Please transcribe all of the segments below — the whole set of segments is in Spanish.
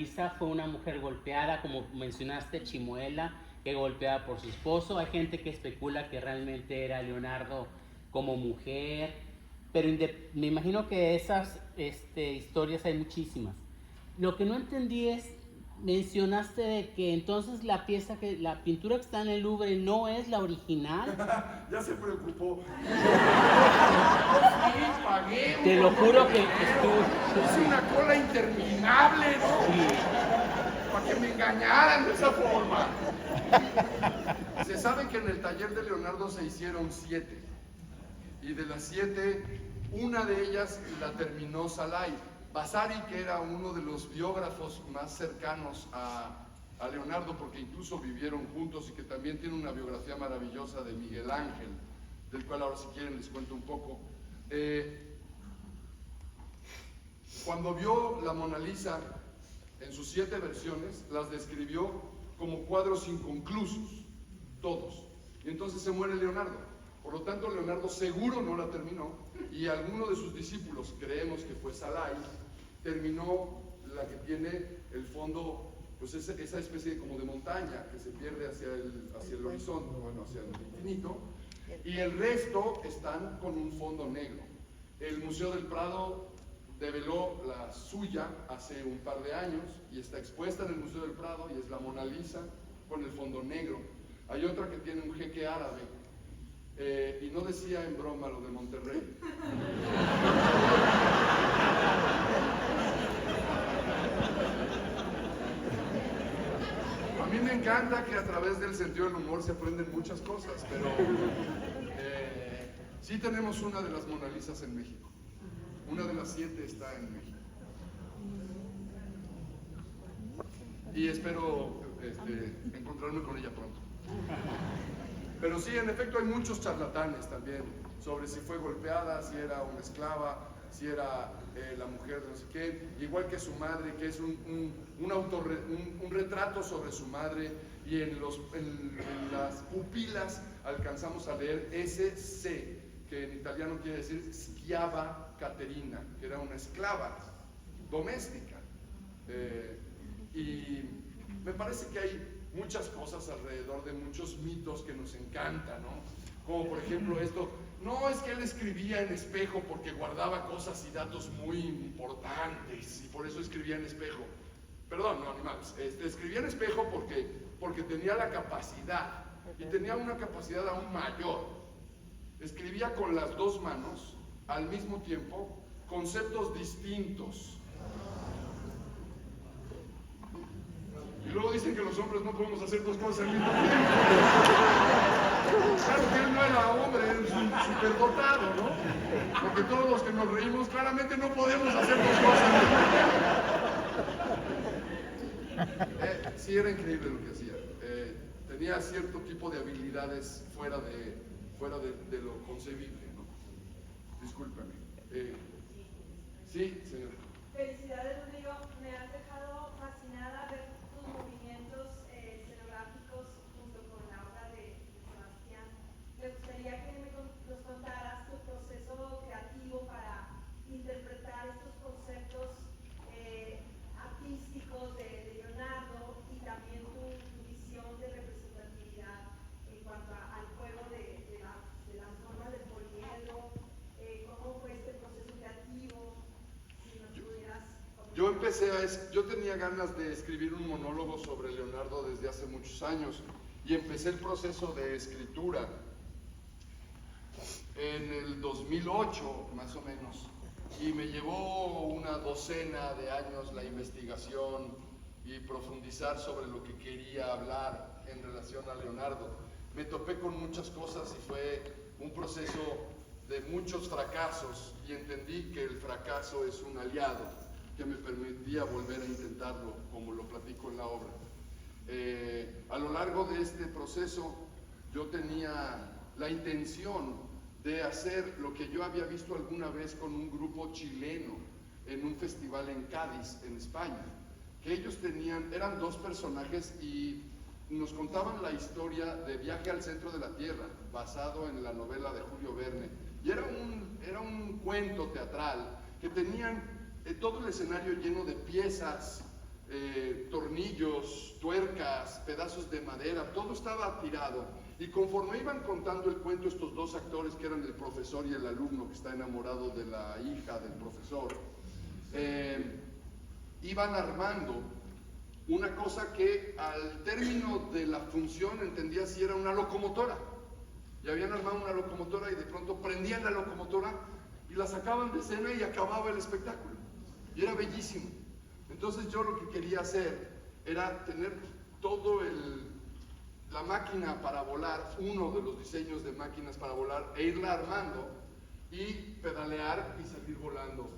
Lisa fue una mujer golpeada, como mencionaste, Chimuela, que golpeada por su esposo. Hay gente que especula que realmente era Leonardo como mujer, pero me imagino que esas historias hay muchísimas. Lo que no entendí es, mencionaste de que entonces la pintura que está en el Louvre no es la original. Ya se preocupó. Sí, pagué. Te lo juro que Es una cola interminable, ¿no? Sí. Para que me engañaran de esa forma. Se sabe que en el taller de Leonardo se hicieron 7. Y de las 7, una de ellas la terminó Salai. Vasari, que era uno de los biógrafos más cercanos a Leonardo, porque incluso vivieron juntos y que también tiene una biografía maravillosa de Miguel Ángel, del cual ahora si quieren les cuento un poco. Cuando vio la Mona Lisa en sus 7 versiones, las describió como cuadros inconclusos, todos. Y entonces se muere Leonardo. Por lo tanto, Leonardo seguro no la terminó, y alguno de sus discípulos, creemos que fue Salai, terminó la que tiene el fondo, pues esa especie como de montaña que se pierde hacia el horizonte, bueno, hacia el infinito, y el resto están con un fondo negro. El Museo del Prado develó la suya hace un par de años y está expuesta en el Museo del Prado, y es la Mona Lisa con el fondo negro. Hay otra que tiene un jeque árabe, y no decía en broma lo de Monterrey. A mí me encanta que a través del sentido del humor se aprenden muchas cosas, pero sí tenemos una de las Mona Lisas en México. Una de las 7 está en México. Y espero encontrarme con ella pronto. Pero sí, en efecto, hay muchos charlatanes también sobre si fue golpeada, si era una esclava, si era la mujer de no sé qué, igual que su madre, que es un retrato sobre su madre, y en las pupilas alcanzamos a leer ese C, que en italiano quiere decir Schiava Caterina, que era una esclava doméstica. Y me parece que hay muchas cosas alrededor de muchos mitos que nos encantan, ¿no? Como por ejemplo esto, no es que él escribía en espejo porque guardaba cosas y datos muy importantes y por eso escribía en espejo. Perdón, no, animales. Escribía en espejo porque tenía la capacidad, y tenía una capacidad aún mayor. Escribía con las 2 manos al mismo tiempo conceptos distintos. Y luego dicen que los hombres no podemos hacer 2 cosas al mismo tiempo. Claro que él no era hombre, era un superdotado, ¿no? Porque todos los que nos reímos claramente no podemos hacer 2 cosas al mismo tiempo. Sí, era increíble lo que hacía. Tenía cierto tipo de habilidades fuera de lo concebible, ¿no? Discúlpame. Sí, señora. Felicidades, Rodrigo. Me has dejado fascinada ver tus movimientos escenográficos junto con la obra de Sebastián. Me gustaría que nos contaras tu proceso creativo para interpretar estos conceptos artísticos de Leonardo, y también tu visión de representatividad en cuanto al juego de las normas del poliedro. ¿Cómo fue este proceso creativo? Yo tenía ganas de escribir un monólogo sobre Leonardo desde hace muchos años, y empecé el proceso de escritura en el 2008 más o menos, y me llevó una docena de años la investigación y profundizar sobre lo que quería hablar en relación a Leonardo. Me topé con muchas cosas y fue un proceso de muchos fracasos, y entendí que el fracaso es un aliado que me permitía volver a intentarlo, como lo platico en la obra. A lo largo de este proceso yo tenía la intención de hacer lo que yo había visto alguna vez con un grupo chileno en un festival en Cádiz, en España, que ellos eran 2 personajes y nos contaban la historia de Viaje al Centro de la Tierra, basado en la novela de Julio Verne, y era un cuento teatral que tenían todo el escenario lleno de piezas tornillos, tuercas, pedazos de madera, todo estaba tirado. Y conforme iban contando el cuento estos dos actores, que eran el profesor y el alumno que está enamorado de la hija del profesor, iban armando una cosa que al término de la función entendía si era una locomotora. Y habían armado una locomotora y de pronto prendían la locomotora y la sacaban de escena y acababa el espectáculo. Y era bellísimo. Entonces yo lo que quería hacer era tener todo la máquina para volar, uno de los diseños de máquinas para volar, e irla armando y pedalear y salir volando.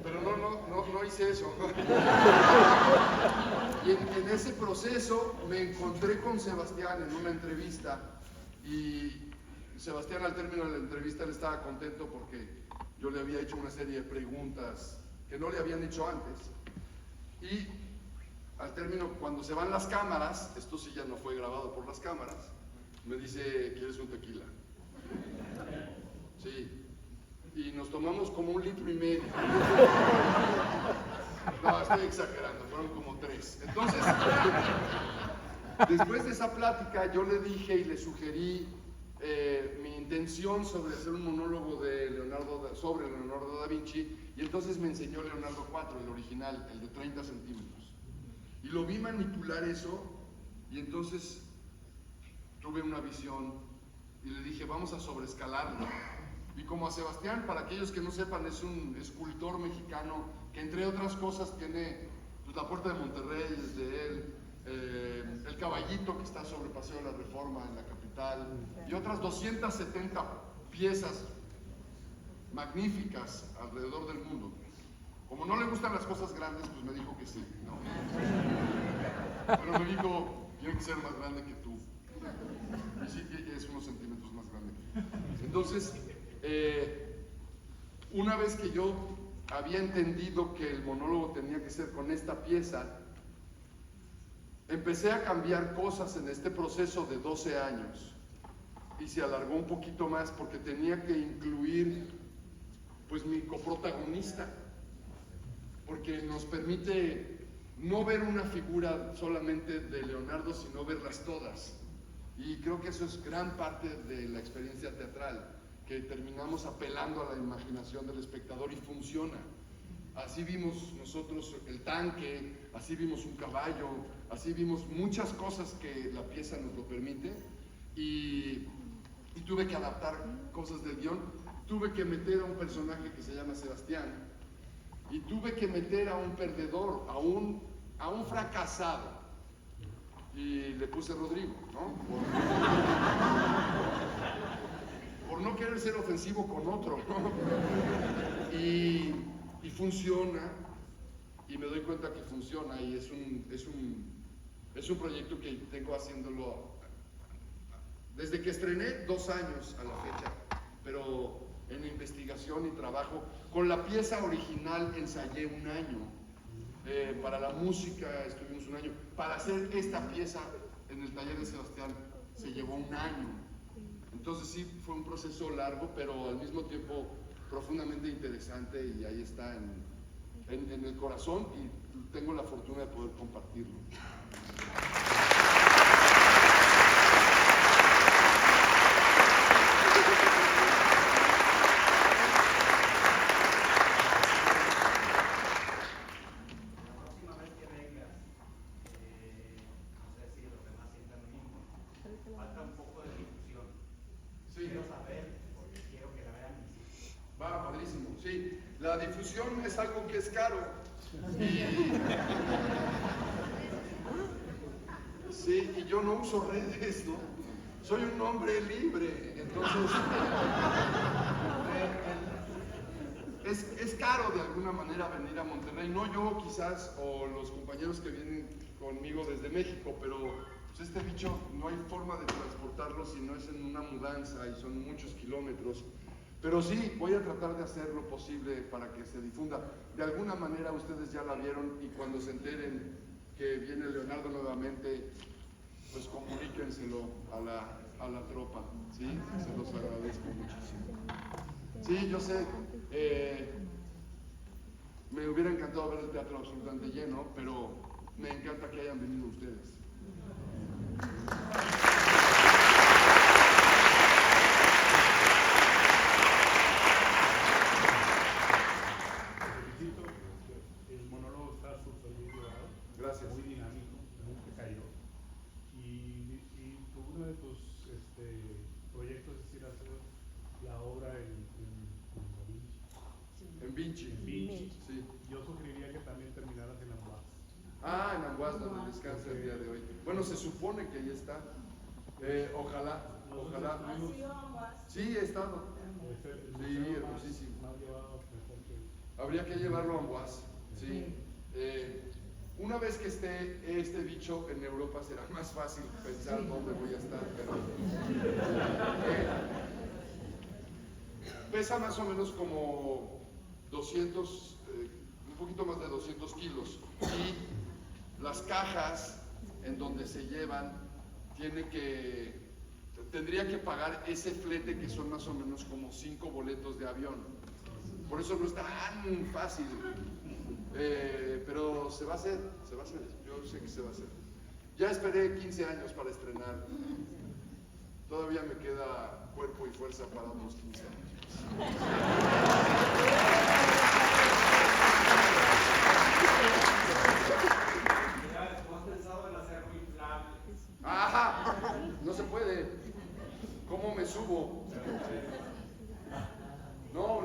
Pero no hice eso. Y en ese proceso me encontré con Sebastián en una entrevista, y Sebastián, al término de la entrevista, él estaba contento porque yo le había hecho una serie de preguntas que no le habían hecho antes. Y al término, cuando se van las cámaras, esto sí ya no fue grabado por las cámaras, me dice: ¿quieres un tequila? Sí. Y nos tomamos como 1,5 litros. No, estoy exagerando, fueron como 3. Entonces, después de esa plática, yo le dije y le sugerí mi intención sobre hacer un monólogo sobre Leonardo da Vinci, y entonces me enseñó Leonardo 4, el original, el de 30 centímetros. Y lo vi manipular eso, y entonces tuve una visión y le dije: vamos a sobreescalarlo. Y como a Sebastián, para aquellos que no sepan, es un escultor mexicano que, entre otras cosas, tiene pues, la Puerta de Monterrey, es de él, el caballito que está sobre Paseo de la Reforma en la capital, y otras 270 piezas magníficas alrededor del mundo. Como no le gustan las cosas grandes, pues me dijo que sí, ¿no? Pero me dijo: tiene que ser más grande que tú. Y sí, es unos centímetros más grande. Entonces, una vez que yo había entendido que el monólogo tenía que ser con esta pieza, empecé a cambiar cosas en este proceso de 12 años, y se alargó un poquito más porque tenía que incluir pues mi coprotagonista, porque nos permite no ver una figura solamente de Leonardo, sino verlas todas. Y creo que eso es gran parte de la experiencia teatral, que terminamos apelando a la imaginación del espectador, y funciona. Así vimos nosotros el tanque, así vimos un caballo, así vimos muchas cosas que la pieza nos lo permite, y tuve que adaptar cosas del guión. Tuve que meter a un personaje que se llama Sebastián, y tuve que meter a un perdedor, a un fracasado, y le puse Rodrigo, ¿no? Por no querer ser ofensivo con otro, ¿no? Y funciona, y me doy cuenta que funciona, y es un proyecto que tengo haciéndolo desde que estrené, 2 años a la fecha, pero en investigación y trabajo. Con la pieza original ensayé 1 año, para la música estuvimos 1 año, para hacer esta pieza en el taller de Sebastián se llevó 1 año. Entonces sí, fue un proceso largo, pero al mismo tiempo profundamente interesante, y ahí está en el corazón, y tengo la fortuna de poder compartirlo. La difusión es algo que es caro. Sí, y yo no uso redes, ¿no? Soy un hombre libre, entonces es caro de alguna manera venir a Monterrey. No yo quizás, o los compañeros que vienen conmigo desde México, pero pues este bicho no hay forma de transportarlo si no es en una mudanza, y son muchos kilómetros. Pero sí, voy a tratar de hacer lo posible para que se difunda. De alguna manera ustedes ya la vieron, y cuando se enteren que viene Leonardo nuevamente, pues comuníquenselo a la tropa, ¿sí? Se los agradezco. Sí, yo sé. Me hubiera encantado ver el teatro absolutamente lleno, pero me encanta que hayan venido ustedes. El monólogo está súper bien llevado. Gracias. Muy dinámico, muy precario. Y uno de tus proyectos es ir a hacer la obra en Da Vinci. En Vinci. Sí. Yo sugeriría que también terminaras en Ambass. Ah, en Ambass, donde descansa el día de hoy. Bueno, se supone que ahí está. Ojalá. ¿Has ido a Ambass? Sí, he estado. Sí, hermosísimo. Habría que llevarlo a Ambass. Sí. Una vez que esté este bicho en Europa será más fácil pensar dónde voy a estar. Pero, pesa más o menos como 200, un poquito más de 200 kilos. Y las cajas en donde se llevan tendría que pagar ese flete que son más o menos como 5 boletos de avión. Por eso no es tan fácil. Pero se va a hacer, yo sé que se va a hacer. Ya esperé 15 años para estrenar. Todavía me queda cuerpo y fuerza para unos 15 años. ¿No has pensado en hacerlo inflable? ¡Ajá! No se puede. ¿Cómo me subo? No.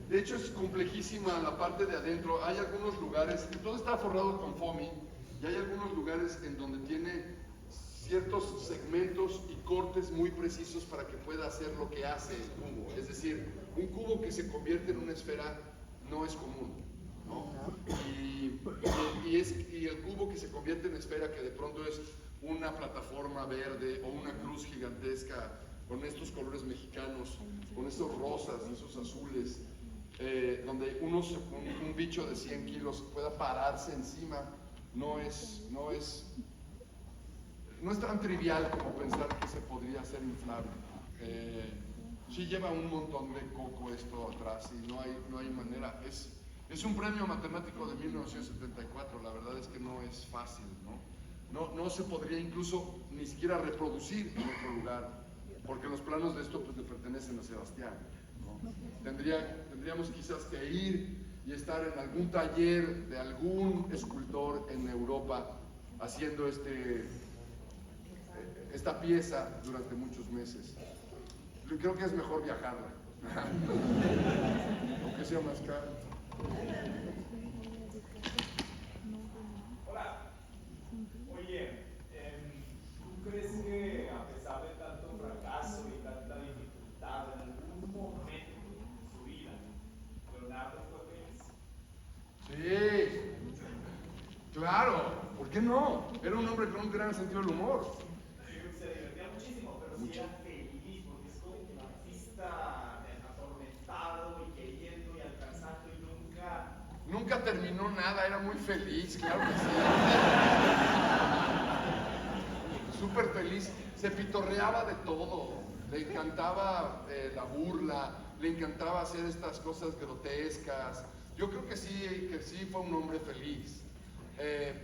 De hecho es complejísima la parte de adentro. Hay algunos lugares, todo está forrado con foamy, y hay algunos lugares en donde tiene ciertos segmentos y cortes muy precisos para que pueda hacer lo que hace el cubo. Es decir, un cubo que se convierte en una esfera no es común, ¿no? Y el cubo que se convierte en esfera, que de pronto es una plataforma verde o una cruz gigantesca con estos colores mexicanos, con estos rosas y esos azules, donde un bicho de 100 kilos pueda pararse encima, no es tan trivial como pensar que se podría hacer inflable. Sí lleva un montón de coco esto atrás y no hay manera. Es un premio matemático de 1974, la verdad es que no es fácil, ¿no? No se podría incluso ni siquiera reproducir en otro lugar, porque los planos de esto pues le pertenecen a Sebastián, ¿no? Tendríamos quizás que ir y estar en algún taller de algún escultor en Europa haciendo esta pieza durante muchos meses. Creo que es mejor viajarla, aunque sea más caro. Hola. Oye, ¿tú crees que a pesar de tanto fracaso y tanta dificultad en algún momento de su vida, Leonardo fue feliz? Sí, claro, ¿por qué no? Era un hombre con un gran sentido del humor. Yo creo que se divertía muchísimo, pero sí era feliz, porque es como que el artista atormentado y queriendo y alcanzando y Nunca terminó nada, era muy feliz, claro que sí. Súper feliz, se pitorreaba de todo, le encantaba la burla, le encantaba hacer estas cosas grotescas. Yo creo que sí fue un hombre feliz.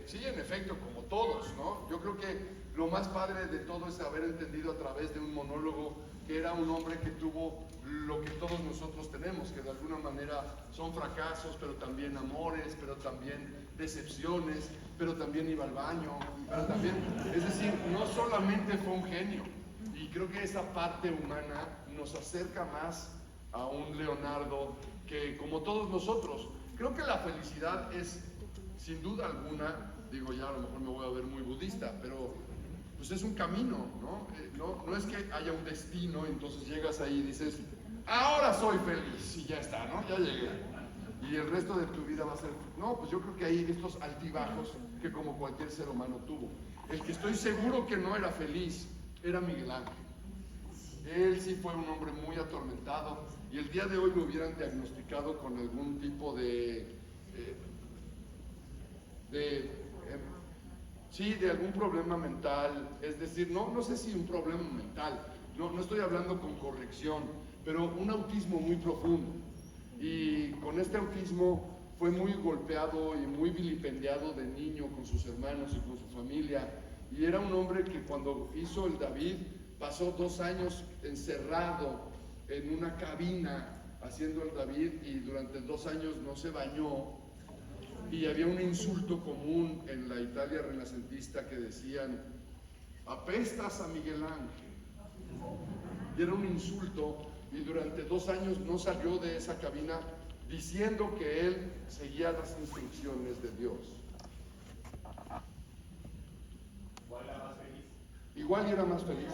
Sí, en efecto, como todos, ¿no? Yo creo que lo más padre de todo es haber entendido a través de un monólogo que era un hombre que tuvo lo que todos nosotros tenemos, que de alguna manera son fracasos, pero también amores, pero también decepciones, pero también iba al baño, pero también, es decir, no solamente fue un genio, y creo que esa parte humana nos acerca más a un Leonardo que como todos nosotros. Creo que la felicidad es, sin duda alguna, digo ya a lo mejor me voy a ver muy budista, pero pues es un camino, ¿no? No es que haya un destino, entonces llegas ahí y dices, ahora soy feliz, y ya está, ¿no? Ya llegué. Y el resto de tu vida va a ser... No, pues yo creo que hay estos altibajos que como cualquier ser humano tuvo. El que estoy seguro que no era feliz era Miguel Ángel. Él sí fue un hombre muy atormentado, y el día de hoy lo hubieran diagnosticado con algún tipo de algún problema mental, es decir, no sé si un problema mental, no estoy hablando con corrección, pero un autismo muy profundo. Y con este autismo fue muy golpeado y muy vilipendiado de niño con sus hermanos y con su familia. Y era un hombre que cuando hizo el David pasó 2 años encerrado en una cabina haciendo el David, y durante 2 años no se bañó. Y había un insulto común en la Italia renacentista que decían: apestas a Miguel Ángel. Y era un insulto, y durante 2 años no salió de esa cabina diciendo que él seguía las instrucciones de Dios. ¿Cuál era más feliz? Igual era más feliz,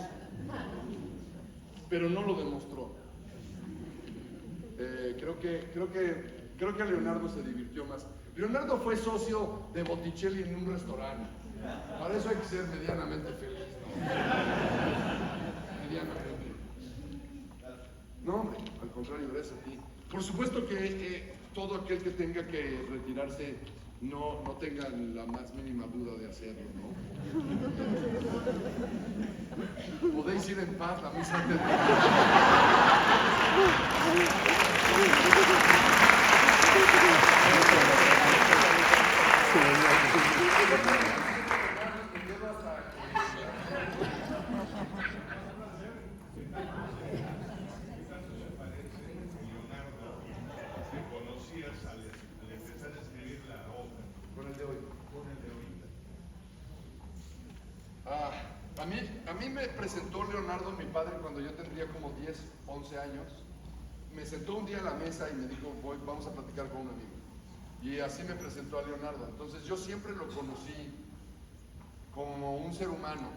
pero no lo demostró. Creo que Leonardo se divirtió más. Leonardo fue socio de Botticelli en un restaurante. Para eso hay que ser medianamente feliz, ¿no? Medianamente. No, hombre, al contrario, gracias a ti. Por supuesto que todo aquel que tenga que retirarse no tenga la más mínima duda de hacerlo, ¿no? Podéis ir en paz, la misa A mí me presentó Leonardo, mi padre, cuando yo tendría como 10, 11 años. Me sentó un día a la mesa y me dijo: vamos a platicar con un amigo. Y así me presentó a Leonardo. Entonces yo siempre lo conocí como un ser humano.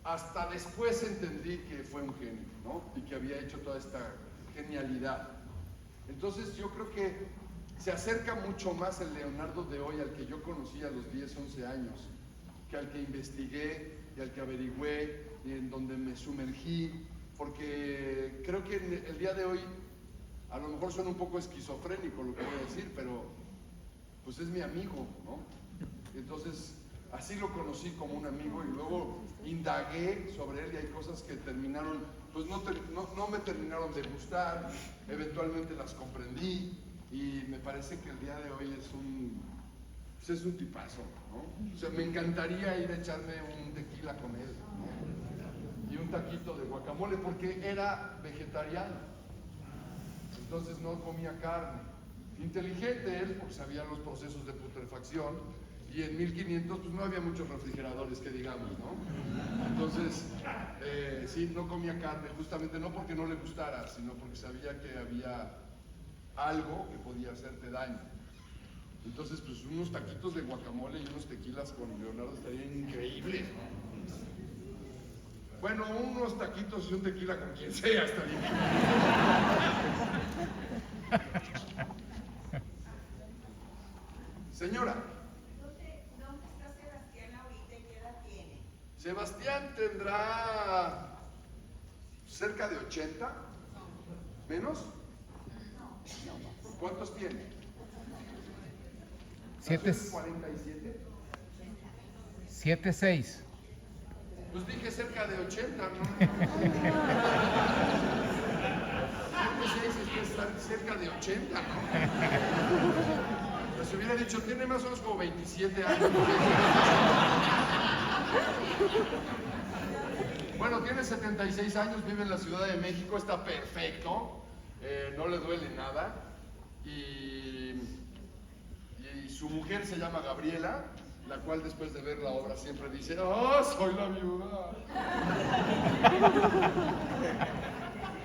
Hasta después entendí que fue un genio, ¿no? Y que había hecho toda esta genialidad. Entonces yo creo que se acerca mucho más el Leonardo de hoy al que yo conocí a los 10, 11 años, que al que investigué y al que averigüé y en donde me sumergí, porque creo que el día de hoy a lo mejor suena un poco esquizofrénico lo que voy a decir, pero pues es mi amigo, ¿no? Entonces así lo conocí como un amigo, y luego indagué sobre él y hay cosas que terminaron, pues no me terminaron de gustar, eventualmente las comprendí, y me parece que el día de hoy es un tipazo, ¿no? O sea, me encantaría ir a echarme un tequila con él, ¿no? Y un taquito de guacamole, porque era vegetariano, entonces no comía carne. Inteligente él, porque sabía los procesos de putrefacción, y en 1500 pues no había muchos refrigeradores que digamos, ¿no? Entonces, sí, no comía carne, justamente no porque no le gustara, sino porque sabía que había algo que podía hacerte daño. Entonces, pues unos taquitos de guacamole y unos tequilas con Leonardo estarían increíbles, ¿no? Bueno, unos taquitos y un tequila con quien sea estaría increíble. Señora. ¿Dónde está Sebastián ahorita y qué edad tiene? Sebastián tendrá cerca de 80, ¿menos? ¿Cuántos tiene? 47. 7'6". Pues dije cerca de 80, ¿no? 7'6" es cerca de 80, ¿no? Pues si hubiera dicho, tiene más o menos como 27 años. Bueno, tiene 76 años, vive en la Ciudad de México, está perfecto, no le duele nada. Y su mujer se llama Gabriela, la cual después de ver la obra siempre dice: ¡oh, soy la viuda!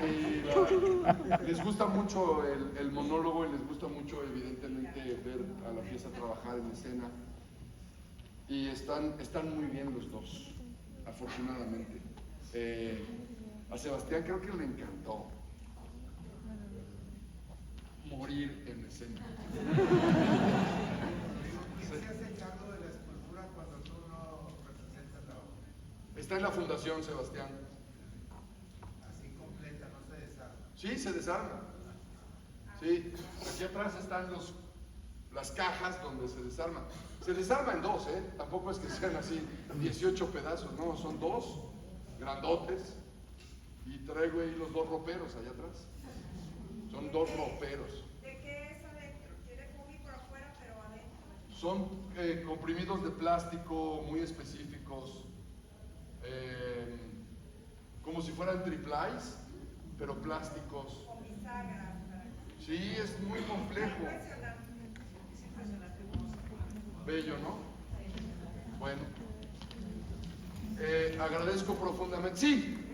Y les gusta mucho el monólogo, y les gusta mucho evidentemente ver a la pieza trabajar en escena. Y están muy bien los dos, afortunadamente. A Sebastián creo que le encantó morir en escena. ¿Qué se hace cargo de la escultura cuando tú no representas la obra? Está en la Fundación Sebastián. Así completa, no se desarma. Sí, se desarma. Sí, aquí atrás están las cajas donde se desarma. Se desarma en 2, ¿eh? Tampoco es que sean así 18 pedazos, no, son 2 grandotes. Y traigo ahí los 2 roperos allá atrás. Son 2 roperos. ¿De qué es adentro? Tiene cubi por afuera, pero adentro. Son comprimidos de plástico muy específicos, como si fueran triplies, pero plásticos. Con bisagras. Sí, es muy complejo. Es impresionante. Bello, ¿no? Bueno, agradezco profundamente. Sí.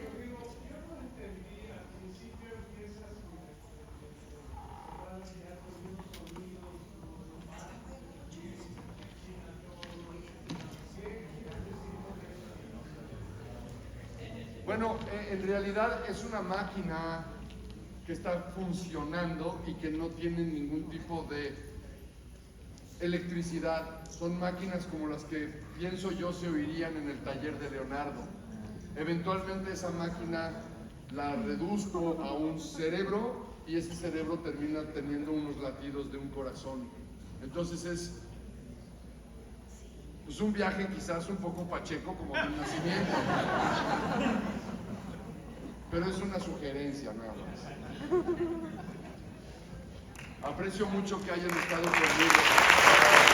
Bueno, en realidad es una máquina que está funcionando y que no tiene ningún tipo de electricidad. Son máquinas como las que pienso yo se oirían en el taller de Leonardo. Eventualmente esa máquina la reduzco a un cerebro y ese cerebro termina teniendo unos latidos de un corazón. Entonces es pues un viaje quizás un poco pacheco como del nacimiento, pero es una sugerencia nada más. Aprecio mucho que hayan estado conmigo.